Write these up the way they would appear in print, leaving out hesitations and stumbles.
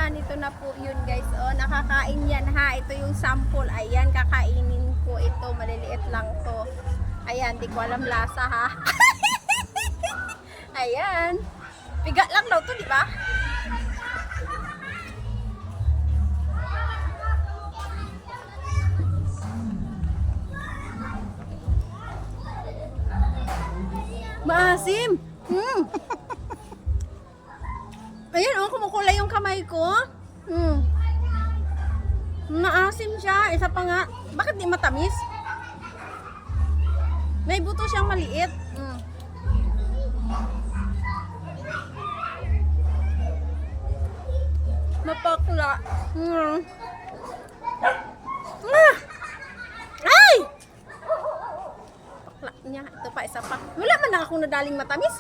Ayan, ito na po yun guys. Oh, nakakain yan ha. Ito yung sample. Ayan, kakainin ko ito. Maliliit lang to. Ayan, di ko alam lasa ha. Ayan. Piga lang daw to, di ba? Maasim! Ayan, oh, kumukulay yung kamay ko. Maasim siya. Isa pa nga. Bakit di matamis? May buto siyang maliit. Mapakla. Ay! Pakla niya. Ito pa, isa pa. Wala man lang akong nadaling matamis.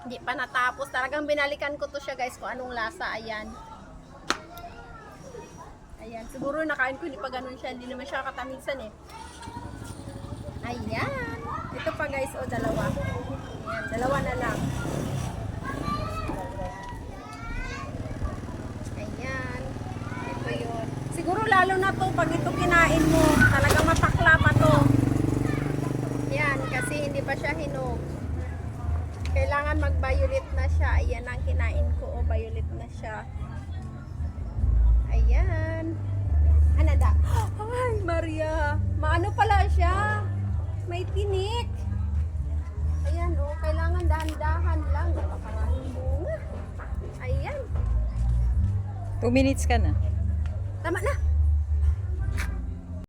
Hindi pa natapos. Talagang binalikan ko to siya guys kung anong lasa. Ayan. Ayan. Siguro nakain ko hindi pa ganun siya. Hindi naman siya katamisan eh. Ayan. Ito pa guys. O dalawa. Ayan. Dalawa na lang. Ayan. Ito yun. Siguro lalo na to pag ito kinain mo. Talagang mapakla pa to. Ayan. Kasi hindi pa siya hinog. Kailangan mag-violet na siya. Ayan ang kinain ko. O, violet na siya. Ayan. Ano da? Ay, Maria. Maano pala siya? May tinik. Ayan, o. Kailangan dahan-dahan lang. Napakaraming bunga. Ayan. 2 minutes ka na. Tama na.